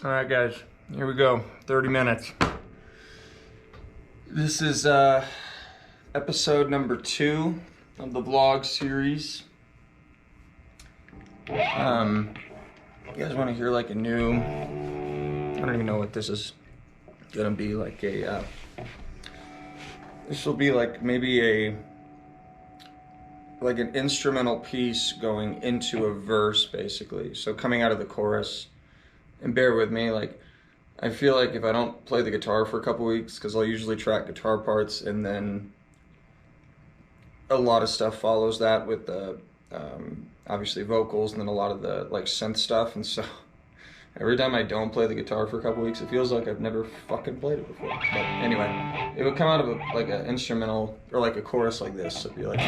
All right, guys, here we go. 30 minutes. This is episode number 2 of the vlog series. You guys want to hear like a new, I don't even know what this is gonna be, like a, this will be like maybe like an instrumental piece going into a verse, basically. So coming out of the chorus. And bear with me, like, I feel like if I don't play the guitar for a couple weeks, because I'll usually track guitar parts, and then a lot of stuff follows that with the, obviously vocals, and then a lot of the, like, synth stuff, and so every time I don't play the guitar for a couple weeks, it feels like I've never fucking played it before. But anyway, it would come out of like an instrumental, or like a chorus like this, so it'd be like...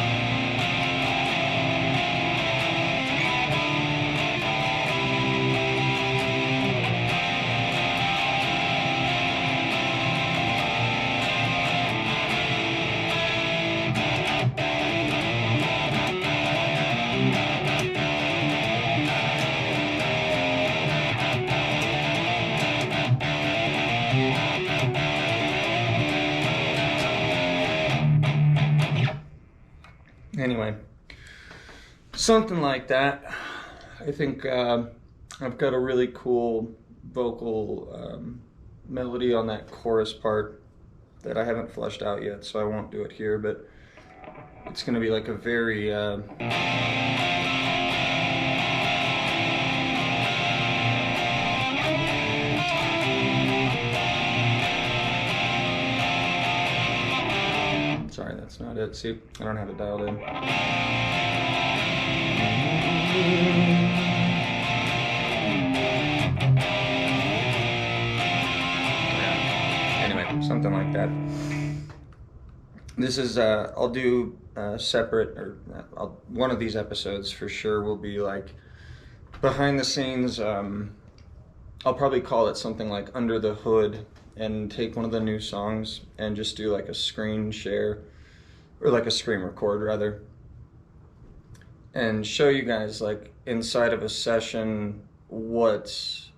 Anyway, something like that. I think I've got a really cool vocal melody on that chorus part that I haven't fleshed out yet, so I won't do it here, but it's going to be like a very... Sorry, that's not it. See, I don't have it dialed in. Yeah. Anyway, something like that. This is, I'll do separate, or one of these episodes for sure will be like behind the scenes. I'll probably call it something like Under the Hood, and take one of the new songs and just do like a screen share, or like a screen record rather, and show you guys like inside of a session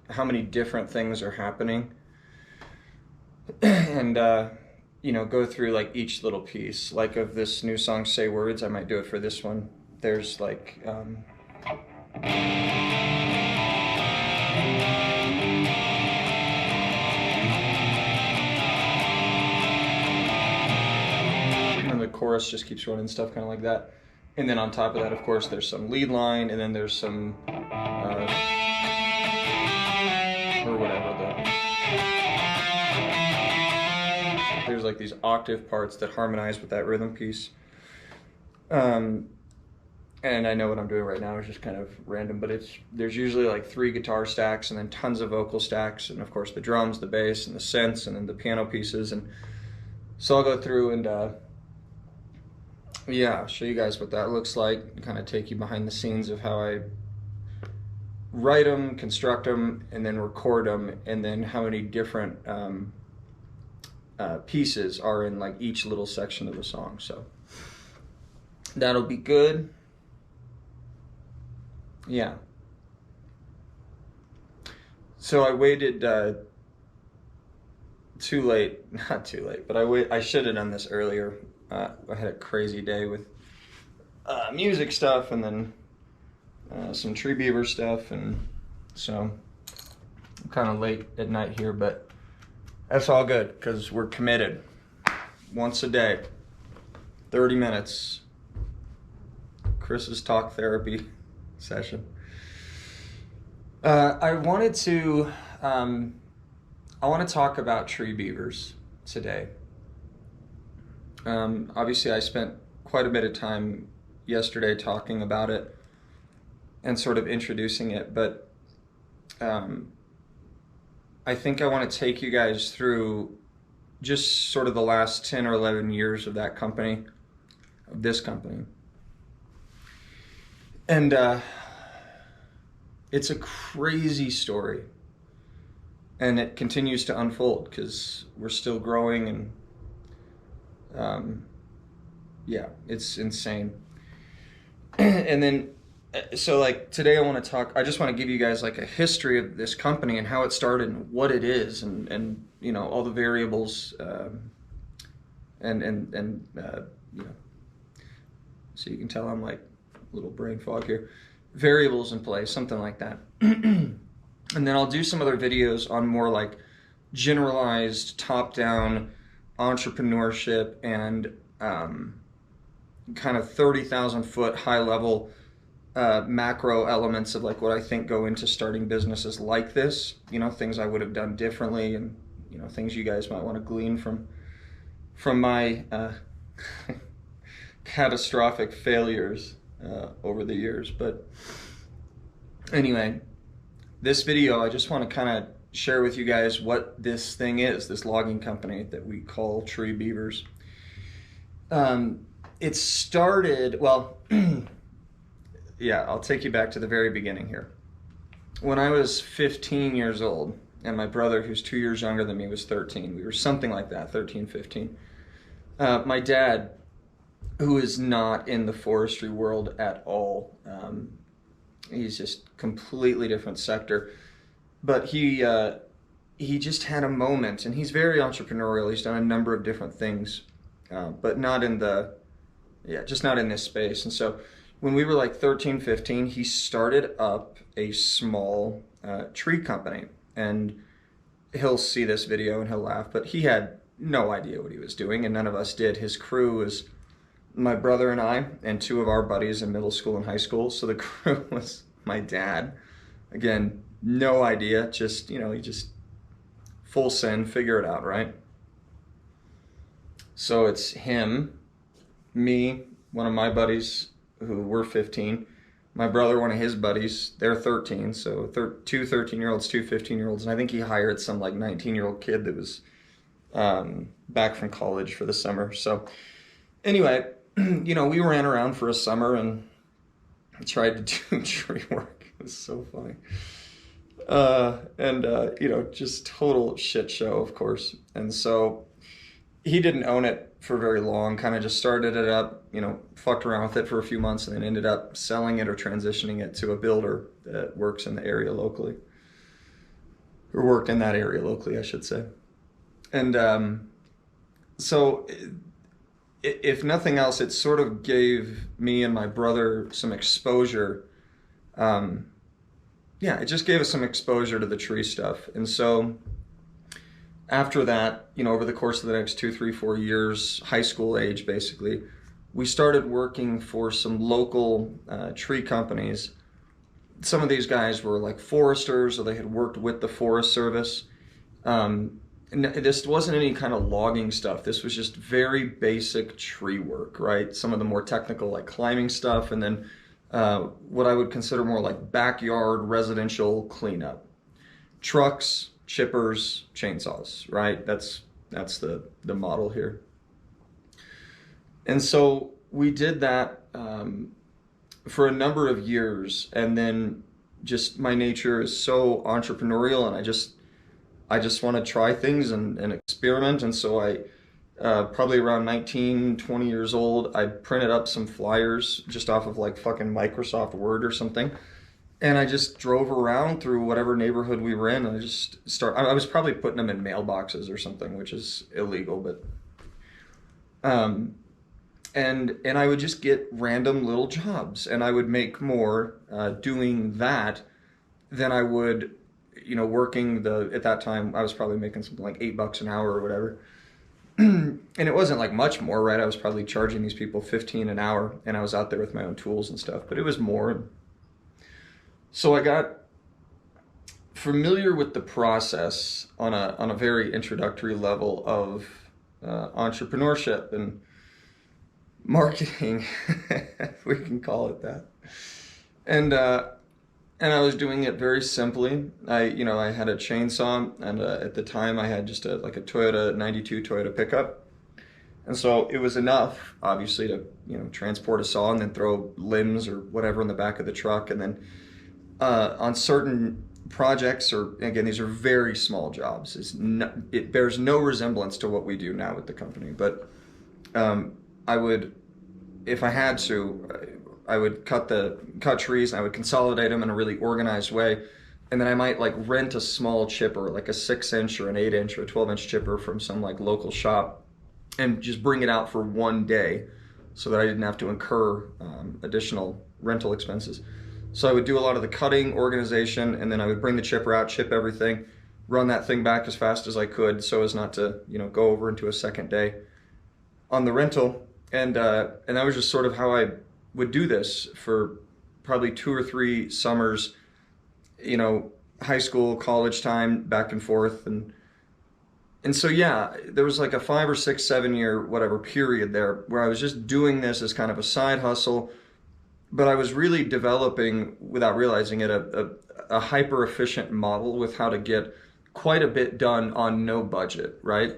how many different things are happening, and you know, go through like each little piece. Like of this new song, Say Words, I might do it for this one. There's like the chorus just keeps running, stuff kind of like that. And then on top of that, of course, there's some lead line, and then there's some or whatever, there's like these octave parts that harmonize with that rhythm piece. And I know what I'm doing right now is just kind of random, but there's usually like 3 guitar stacks, and then tons of vocal stacks, and of course the drums, the bass, and the synths, and then the piano pieces. And so I'll go through and yeah, show you guys what that looks like, kind of take you behind the scenes of how I write them, construct them, and then record them, and then how many different pieces are in like each little section of the song. So that'll be good. Yeah. So I waited too late, not too late, but I should have done this earlier. I had a crazy day with music stuff, and then some tree beaver stuff, and so I'm kind of late at night here, but that's all good because we're committed. Once a day, 30 minutes. Chris's talk therapy session. I want to talk about tree beavers today. Obviously I spent quite a bit of time yesterday talking about it and sort of introducing it, but I think I want to take you guys through just sort of the last 10 or 11 years of that company, of this company. And it's a crazy story, and it continues to unfold because we're still growing, and yeah, it's insane. And then So like today I just want to give you guys like a history of this company and how it started and what it is, and you know, all the variables, and you know, so you can tell I'm like a little brain fog here, variables in place, something like that. And then I'll do some other videos on more like generalized top-down entrepreneurship and kind of 30,000 foot high level macro elements of like what I think go into starting businesses like this, you know, things I would have done differently, and you know, things you guys might want to glean from my catastrophic failures over the years. But anyway, this video, I just want to kind of share with you guys what this thing is, this logging company that we call Tree Beavers. It started, well, yeah, I'll take you back to the very beginning here. When I was 15 years old, and my brother, who's 2 years younger than me, was 13. We were something like that, 13, 15. My dad, who is not in the forestry world at all, he's just completely different sector, but he just had a moment, and he's very entrepreneurial. He's done a number of different things, but not in the, just not in this space. And so when we were like 13, 15, he started up a small tree company. And he'll see this video and he'll laugh, but he had no idea what he was doing, and none of us did. His crew was my brother and I, and two of our buddies in middle school and high school. So the crew was my dad. Again, no idea, just, you know, he just full send, figure it out, right? So it's him, me, one of my buddies who were 15, my brother, one of his buddies, they're 13, so two 13-year-olds, two 15-year-olds, and I think he hired some like 19-year-old kid that was back from college for the summer. So anyway, you know, we ran around for a summer and tried to do tree work. It was so funny. You know, just total shit show, of course. And so he didn't own it for very long, kind of just started it up, you know, fucked around with it for a few months, and then ended up selling it or transitioning it to a builder that works in the area locally, or worked in that area locally, I should say. And so if nothing else, it sort of gave me and my brother some exposure. Yeah, it just gave us some exposure to the tree stuff. And so after that, you know, over the course of the next 2, 3, 4 years, high school age basically, we started working for some local tree companies. Some of these guys were like foresters, or they had worked with the Forest Service. And this wasn't any kind of logging stuff. This was just very basic tree work, right? Some of the more technical, like climbing stuff, and then what I would consider more like backyard residential cleanup. Trucks, chippers, chainsaws, right? That's the model here. And so we did that for a number of years, and then just my nature is so entrepreneurial, and I just want to try things and experiment. And so I probably around 19, 20 years old, I printed up some flyers just off of like fucking Microsoft Word or something. And I just drove around through whatever neighborhood we were in, and I was probably putting them in mailboxes or something, which is illegal, but, and I would just get random little jobs, and I would make more doing that than I would, you know, working at that time, I was probably making something like $8 an hour or whatever. And it wasn't like much more, right? I was probably charging these people 15 an hour, and I was out there with my own tools and stuff, but it was more. So I got familiar with the process on a very introductory level of entrepreneurship and marketing, if we can call it that. And I was doing it very simply. I had a chainsaw, and at the time I had just a Toyota 92 Toyota pickup. And so it was enough, obviously, to, you know, transport a saw and then throw limbs or whatever in the back of the truck. And then on certain projects, or again, these are very small jobs. It bears no resemblance to what we do now with the company. But I would, if I had to, I would cut trees and I would consolidate them in a really organized way. And then I might like rent a small chipper, like a 6-inch or an 8-inch or a 12-inch chipper from some like local shop, and just bring it out for one day so that I didn't have to incur additional rental expenses. So I would do a lot of the cutting, organization, and then I would bring the chipper out, chip everything, run that thing back as fast as I could so as not to, go over into a second day on the rental. And that was just sort of how I would do this for probably 2 or 3 summers, high school, college time, back and forth. And so, yeah, there was like a 5 or 6, 7 year, whatever period there where I was just doing this as kind of a side hustle, but I was really developing, without realizing it, a hyper efficient model with how to get quite a bit done on no budget, right?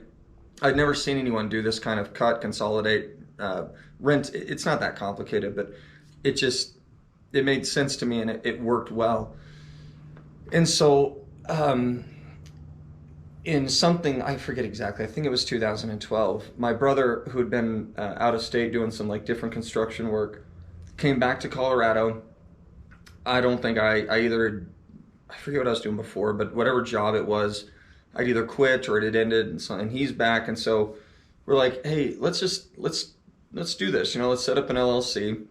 I'd never seen anyone do this kind of cut, consolidate, rent. It's not that complicated, but it made sense to me, and it worked well. And so, in something, I forget exactly, I think it was 2012, my brother, who had been out of state doing some like different construction work, came back to Colorado. I don't think I forget what I was doing before, but whatever job it was, I'd either quit or it had ended, and he's back. And so we're like, hey, let's do this, let's set up an LLC.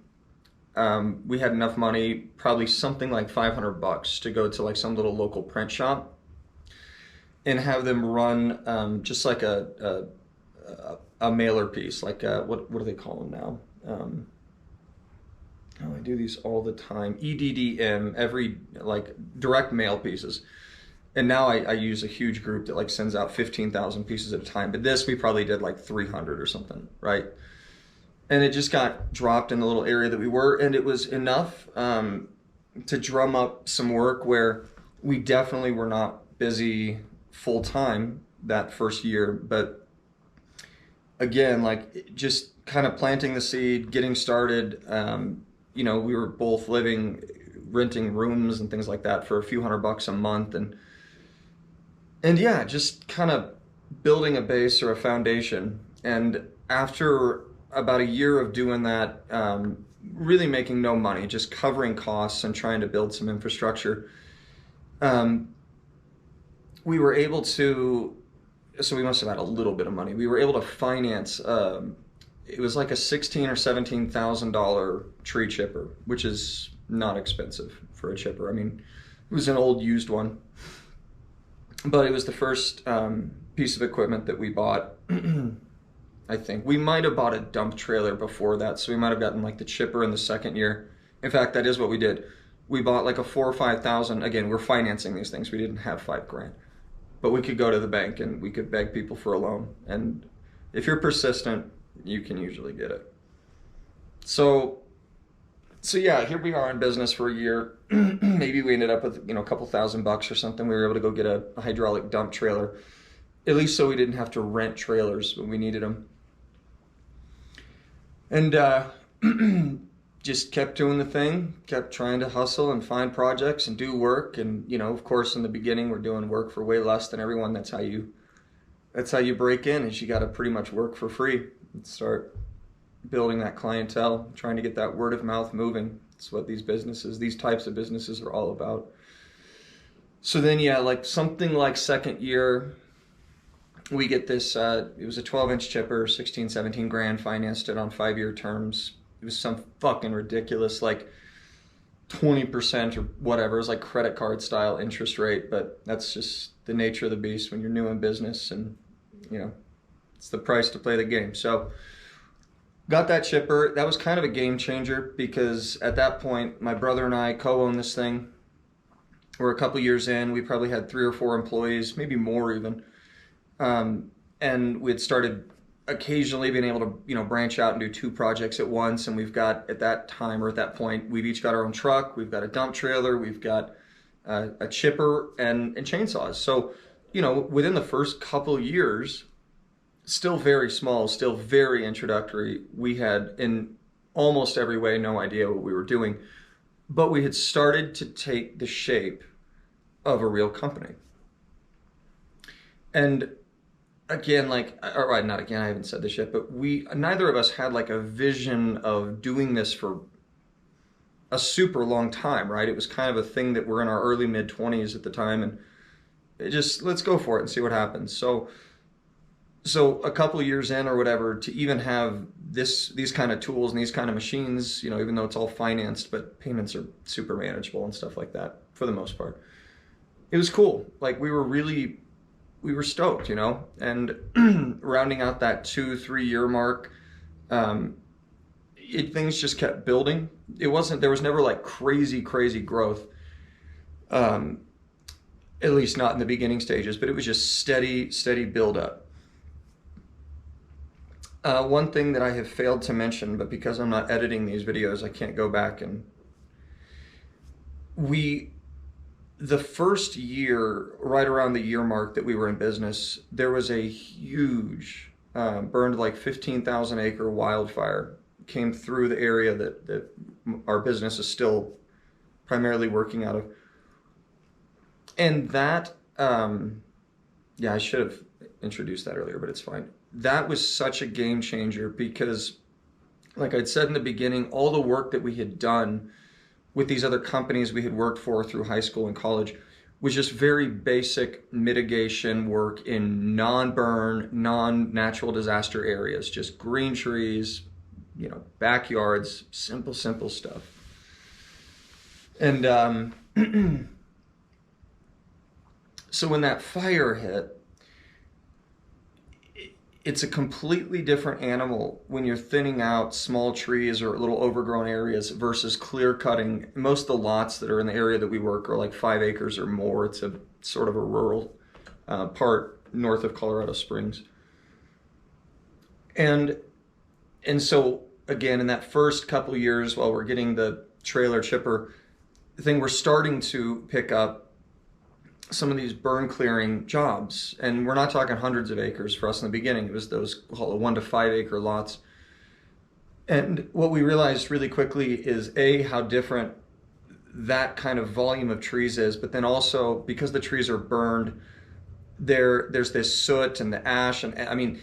We had enough money, probably something like $500 to go to like some little local print shop and have them run just like a mailer piece, like what do they call them now? I do these all the time. EDDM, every like direct mail pieces. And now I use a huge group that like sends out 15,000 pieces at a time. But this we probably did like 300 or something, right? And it just got dropped in the little area that we were, and it was enough to drum up some work where we definitely were not busy full time that first year. But again, like just kind of planting the seed, getting started. We were both renting rooms and things like that for a few $100 a month, and yeah, just kind of building a base or a foundation. And after about a year of doing that, really making no money, just covering costs and trying to build some infrastructure, we were able to, so we must have had a little bit of money. We were able to finance, it was like a $16,000 or $17,000 tree chipper, which is not expensive for a chipper. I mean, it was an old used one, but it was the first piece of equipment that we bought. I think we might have bought a dump trailer before that, so we might have gotten like the chipper in the second year. In fact, that is what we did. We bought like a 4,000 or 5,000. Again, we're financing these things. We didn't have $5,000, but we could go to the bank and we could beg people for a loan. And if you're persistent, you can usually get it. So yeah, here we are in business for a year. Maybe we ended up with a couple $1,000 or something. We were able to go get a hydraulic dump trailer, at least so we didn't have to rent trailers when we needed them. And just kept doing the thing, kept trying to hustle and find projects and do work. And of course, in the beginning, we're doing work for way less than everyone. That's how you break in, is you got to pretty much work for free and start building that clientele, trying to get that word of mouth moving. It's what these types of businesses are all about. So then, yeah, like something like second year, we get this, it was a 12-inch chipper, 16, 17 grand, financed it on 5-year terms. It was some fucking ridiculous, like 20% or whatever. It was like credit card style interest rate, but that's just the nature of the beast when you're new in business, and it's the price to play the game. So got that chipper. That was kind of a game changer, because at that point, my brother and I co-own this thing. We're a couple years in. We probably had 3 or 4 employees, maybe more even. And we had started occasionally being able to, branch out and do 2 projects at once. And we've got, at that time or at that point, we've each got our own truck. We've got a dump trailer. We've got a chipper and chainsaws. So, within the first couple years, still very small, still very introductory, we had in almost every way no idea what we were doing, but we had started to take the shape of a real company. And again, not again, I haven't said this yet, but neither of us had like a vision of doing this for a super long time, right? It was kind of a thing that we're in our early mid-20s at the time, and it just, let's go for it and see what happens. So a couple of years in or whatever, to even have these kind of tools and these kind of machines, you know, even though it's all financed, but payments are super manageable and stuff like that for the most part. It was cool. Like we were stoked, you know, and rounding out that 2-3 year mark, things just kept building. There was never like crazy growth. At least not in the beginning stages, but it was just steady build up. One thing that I have failed to mention, but because I'm not editing these videos, I can't go back and the first year, right around the year mark that we were in business, there was a huge, burned like 15,000 acre wildfire came through the area that our business is still primarily working out of. And that, yeah, I should have introduced that earlier, but it's fine. That was such a game changer because, like I'd said in the beginning, all the work that we had done with these other companies we had worked for through high school and college was just very basic mitigation work in non-burn, non-natural disaster areas, just green trees, you know, backyards, simple stuff. And so when that fire hit, it's a completely different animal when you're thinning out small trees or little overgrown areas versus clear cutting. Most of the lots that are in the area that we work are like 5 acres or more. It's a sort of a rural part north of Colorado Springs. And so again, in that first couple of years while we're getting the trailer chipper thing, we're starting to pick up some of these burn clearing jobs, and we're not talking hundreds of acres for us in the beginning. It was those 1 to 5 acre lots. And what we realized really quickly is how different that kind of volume of trees is, but then also because the trees are burned, there's this soot and the ash, and I mean,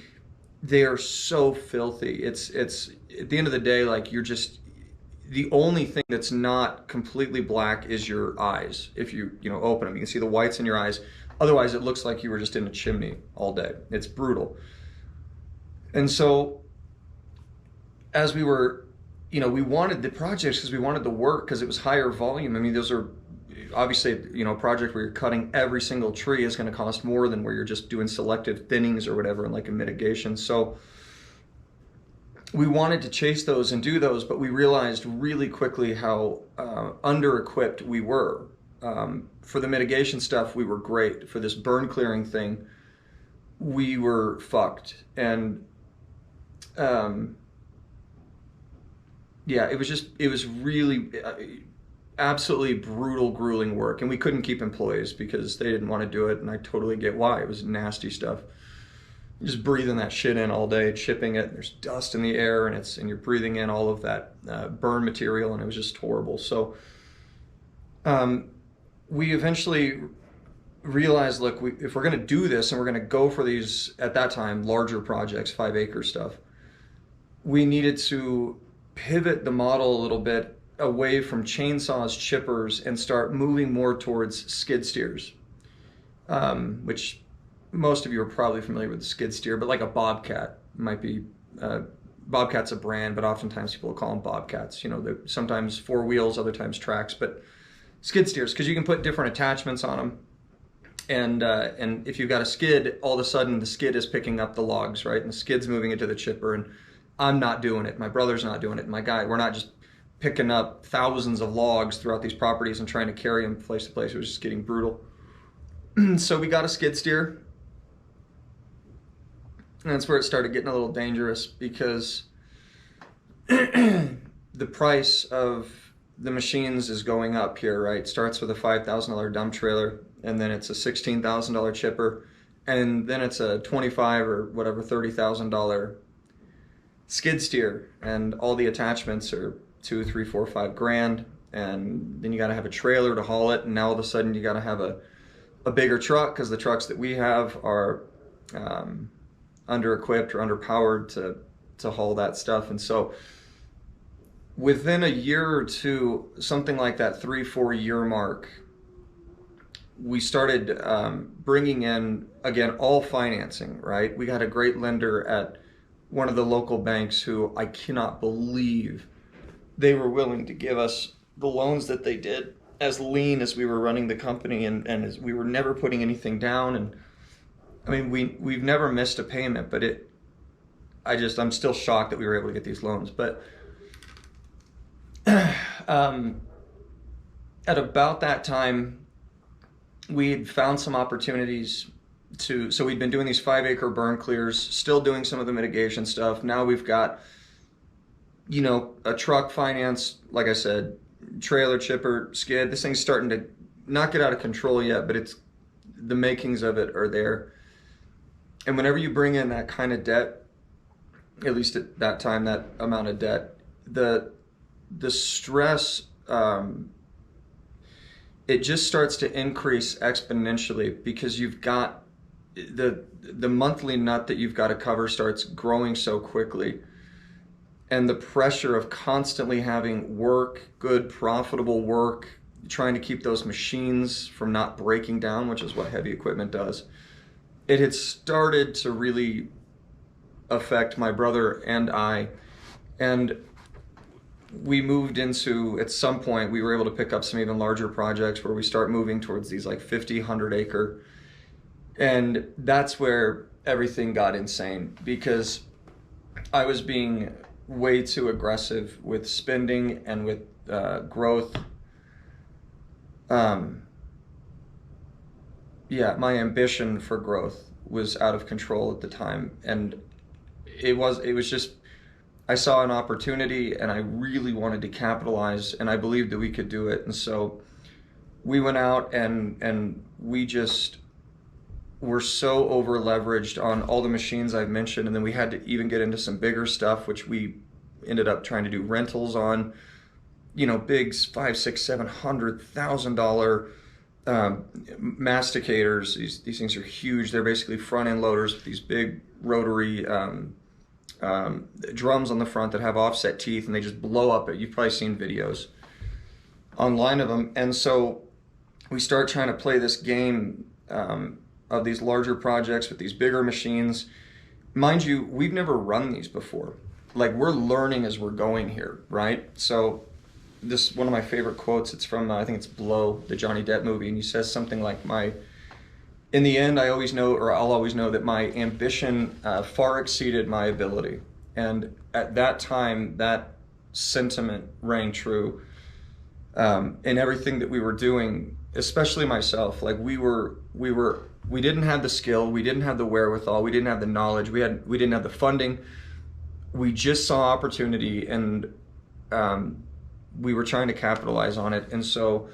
they are so filthy. It's at the end of the day, like the only thing that's not completely black is your eyes. If you open them, you can see the whites in your eyes. Otherwise, it looks like you were just in a chimney all day. It's brutal. And so as we were, we wanted the projects because we wanted the work because it was higher volume. I mean, those are obviously, a project where you're cutting every single tree is going to cost more than where you're just doing selective thinnings or whatever and like a mitigation. So we wanted to chase those and do those, but we realized really quickly how under-equipped we were. For the mitigation stuff, we were great. For this burn clearing thing, we were fucked. And yeah, it was really absolutely brutal, grueling work. And we couldn't keep employees because they didn't want to do it. And I totally get why. It was nasty stuff. Just breathing that shit in all day, chipping it. There's dust in the air, and you're breathing in all of that burn material, and it was just horrible. So we eventually realized, look, if we're going to do this and we're going to go for these, at that time, larger projects, 5 acre stuff, we needed to pivot the model a little bit away from chainsaws, chippers, and start moving more towards skid steers, which most of you are probably familiar with the skid steer, but like a Bobcat might be, Bobcat's a brand, but oftentimes people will call them Bobcats. They're sometimes 4 wheels, other times tracks, but skid steers, because you can put different attachments on them. And if you've got a skid, all of a sudden the skid is picking up the logs, right? And the skid's moving it to the chipper, and I'm not doing it. My brother's not doing it. My guy, we're not just picking up thousands of logs throughout these properties and trying to carry them place to place. It was just getting brutal. So we got a skid steer. And that's where it started getting a little dangerous because the price of the machines is going up here, right? It starts with a $5,000 dump trailer, and then it's a $16,000 chipper, and then it's a $25,000 or whatever, $30,000 skid steer, and all the attachments are $2, $3, $4, $5 grand, and then you got to have a trailer to haul it, and now all of a sudden you got to have a bigger truck because the trucks that we have are under-equipped or underpowered to haul that stuff. And so within a year or two, something like that 3-4 year mark, we started bringing in, again, all financing, right? We got a great lender at one of the local banks who I cannot believe they were willing to give us the loans that they did, as lean as we were running the company, and as we were never putting anything down. And I mean, we've never missed a payment, but I'm still shocked that we were able to get these loans. But at about that time, we'd found some opportunities so we'd been doing these 5-acre burn clears, still doing some of the mitigation stuff. Now we've got, a truck finance, like I said, trailer, chipper, skid. This thing's starting to not get out of control yet, but the makings of it are there. And whenever you bring in that kind of debt, at least at that time, that amount of debt, the stress, it just starts to increase exponentially, because you've got the monthly nut that you've got to cover starts growing so quickly. And the pressure of constantly having work, good, profitable work, trying to keep those machines from not breaking down, which is what heavy equipment does. It had started to really affect my brother and I. And we moved into, at some point, we were able to pick up some even larger projects where we start moving towards these like 50, 100-acre. And that's where everything got insane, because I was being way too aggressive with spending and with growth. My ambition for growth was out of control at the time, and it was just, I saw an opportunity and I really wanted to capitalize, and I believed that we could do it. And so we went out and we just were so over leveraged on all the machines I've mentioned. And then we had to even get into some bigger stuff, which we ended up trying to do rentals on, big $500,000, $600,000, $700,000 masticators. These things are huge. They're basically front end loaders with these big rotary drums on the front that have offset teeth, and they just blow up. You've probably seen videos online of them. And so we start trying to play this game of these larger projects with these bigger machines. Mind you, we've never run these before. Like, we're learning as we're going here, right? So this, one of my favorite quotes, it's from, I think it's Blow, the Johnny Depp movie, and he says something like, in the end, I'll always know that my ambition far exceeded my ability. And at that time, that sentiment rang true in everything that we were doing, especially myself. Like, we didn't have the skill, we didn't have the wherewithal, we didn't have the knowledge, we didn't have the funding. We just saw opportunity, and we were trying to capitalize on it. And so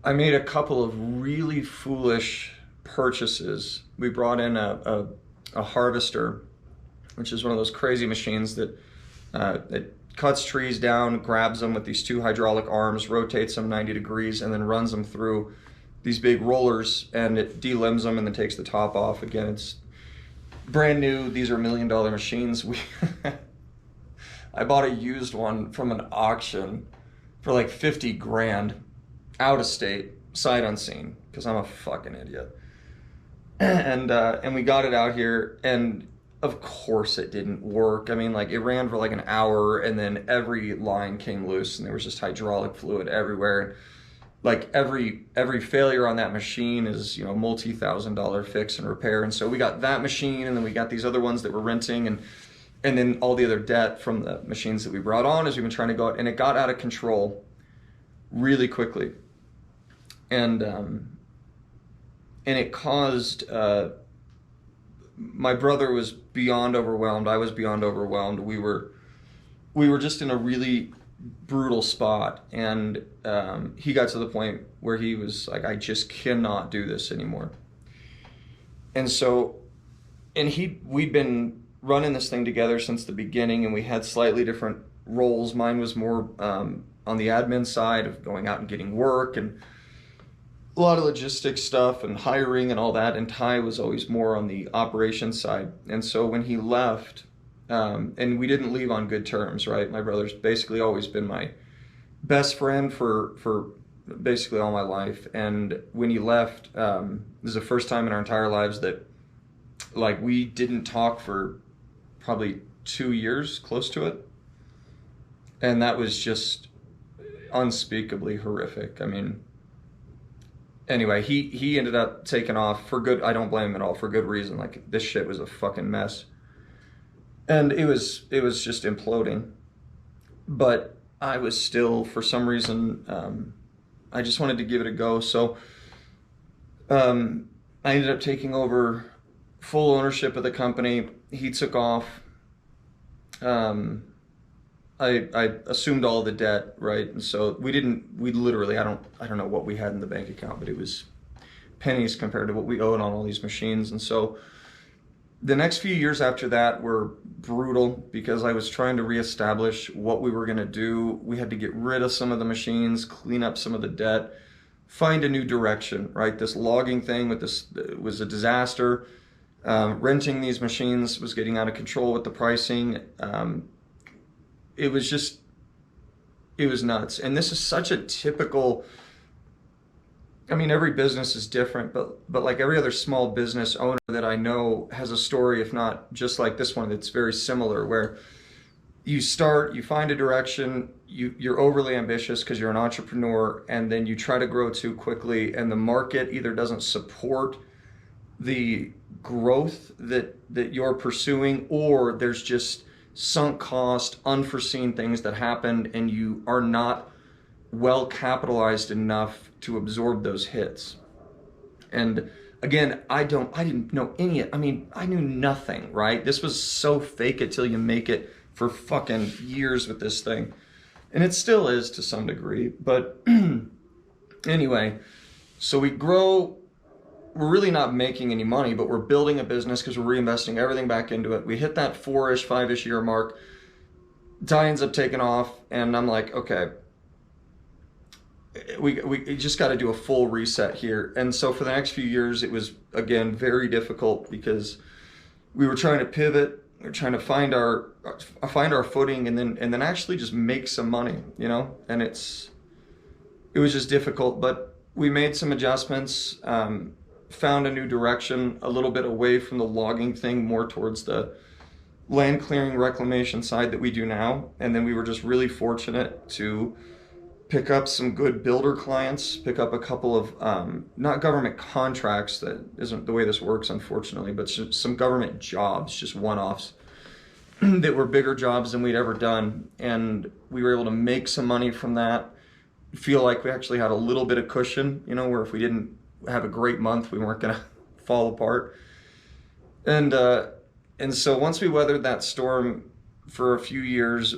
I made a couple of really foolish purchases. We brought in a harvester, which is one of those crazy machines that cuts trees down, grabs them with these 2 hydraulic arms, rotates them 90 degrees, and then runs them through these big rollers, and it delimbs them and then takes the top off. Again, it's brand new. These are $1 million machines. I bought a used one from an auction for like 50 grand, out of state, sight unseen, because I'm a fucking idiot. And we got it out here, and of course it didn't work. I mean, like, it ran for like an hour, and then every line came loose, and there was just hydraulic fluid everywhere. Like, every failure on that machine is, multi-$1,000 fix and repair. And so we got that machine, and then we got these other ones that we're renting, and then all the other debt from the machines that we brought on as we've been trying to go out, and it got out of control really quickly. And it caused, my brother was beyond overwhelmed. I was beyond overwhelmed. We were just in a really brutal spot, and he got to the point where he was like, I just cannot do this anymore. And so, we'd been running this thing together since the beginning, and we had slightly different roles. Mine was more on the admin side of going out and getting work and a lot of logistics stuff and hiring and all that, and Ty was always more on the operations side. And so when he left, And we didn't leave on good terms, right? My brother's basically always been my best friend for basically all my life. And when he left, this is the first time in our entire lives that like we didn't talk for probably 2 years, close to it. And that was just unspeakably horrific. I mean, anyway, he ended up taking off for good. I don't blame him at all, for good reason. Like, this shit was a fucking mess. And it was just imploding. But I was still, for some reason, I just wanted to give it a go. So I ended up taking over full ownership of the company. He took off. I assumed all the debt, right? And so we literally, I don't know what we had in the bank account, but it was pennies compared to what we owed on all these machines. And so the next few years after that were brutal because I was trying to reestablish what we were going to do. We had to get rid of some of the machines, clean up some of the debt, find a new direction, right? This logging thing with this was a disaster. Renting these machines was getting out of control with the pricing. It was nuts. And this is such a typical, I mean, every business is different, but like every other small business owner that I know has a story, if not just like this one, that's very similar, where you start, you find a direction, you're overly ambitious because you're an entrepreneur, and then you try to grow too quickly, and the market either doesn't support the growth that you're pursuing, or there's just sunk cost, unforeseen things that happened, and you are not well capitalized enough to absorb those hits. And again, I didn't know I knew nothing, right? This was so fake it till you make it for fucking years with this thing. And it still is to some degree, but anyway, so we grow. We're really not making any money, but we're building a business because we're reinvesting everything back into it. We hit that 4-ish, 5-ish year mark. Ty ends up taking off, and I'm like, okay, we just got to do a full reset here. And so for the next few years, it was, again, very difficult because we were trying to pivot. We were trying to find our footing, and then actually just make some money, you know? And it was just difficult, but we made some adjustments. Found a new direction, a little bit away from the logging thing, more towards the land clearing reclamation side that we do now. And then we were just really fortunate to pick up some good builder clients, pick up a couple of, not government contracts, that isn't the way this works, unfortunately, but some government jobs, just one-offs, that were bigger jobs than we'd ever done. And we were able to make some money from that, feel like we actually had a little bit of cushion, you know, where if we didn't have a great month, we weren't gonna fall apart. And so once we weathered that storm for a few years,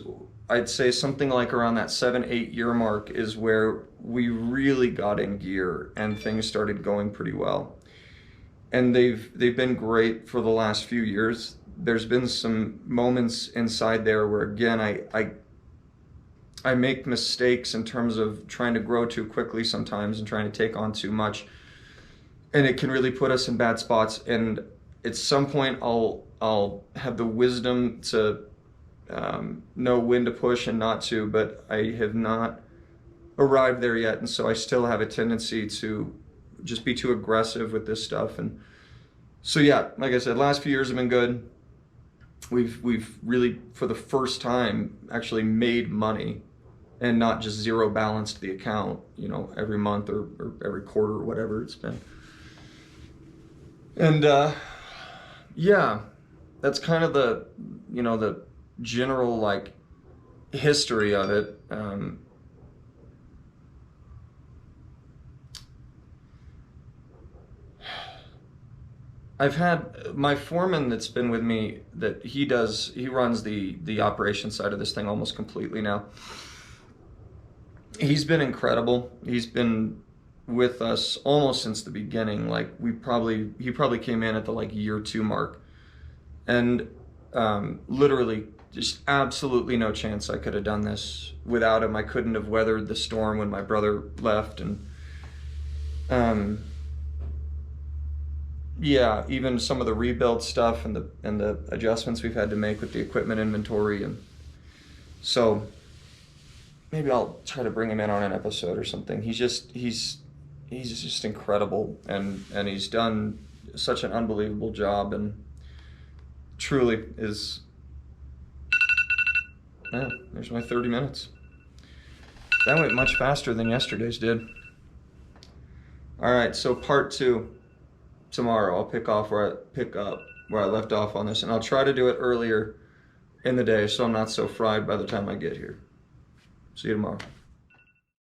I'd say something like around that 7-8 year mark is where we really got in gear and things started going pretty well. And they've been great for the last few years. There's been some moments inside there where, again, I make mistakes in terms of trying to grow too quickly sometimes and trying to take on too much. And it can really put us in bad spots. And at some point, I'll have the wisdom to know when to push and not to, but I have not arrived there yet. And so I still have a tendency to just be too aggressive with this stuff. And so, yeah, like I said, last few years have been good. We've really, for the first time, actually made money and not just zero balanced the account, you know, every month or every quarter or whatever it's been. And yeah, that's kind of the, you know, the general like history of it. I've had my foreman that's been with me, that he runs the operation side of this thing almost completely now. He's been incredible. He's been with us almost since the beginning. Like he probably came in at the like year 2 mark, and literally just absolutely no chance I could have done this without him. I couldn't have weathered the storm when my brother left, and yeah, even some of the rebuild stuff and the adjustments we've had to make with the equipment inventory, and so maybe I'll try to bring him in on an episode or something. He's just incredible, and he's done such an unbelievable job, and truly is. Yeah, there's my 30 minutes. That went much faster than yesterday's did. All right, so part 2 tomorrow. I'll pick up where I left off on this, and I'll try to do it earlier in the day so I'm not so fried by the time I get here. See you tomorrow.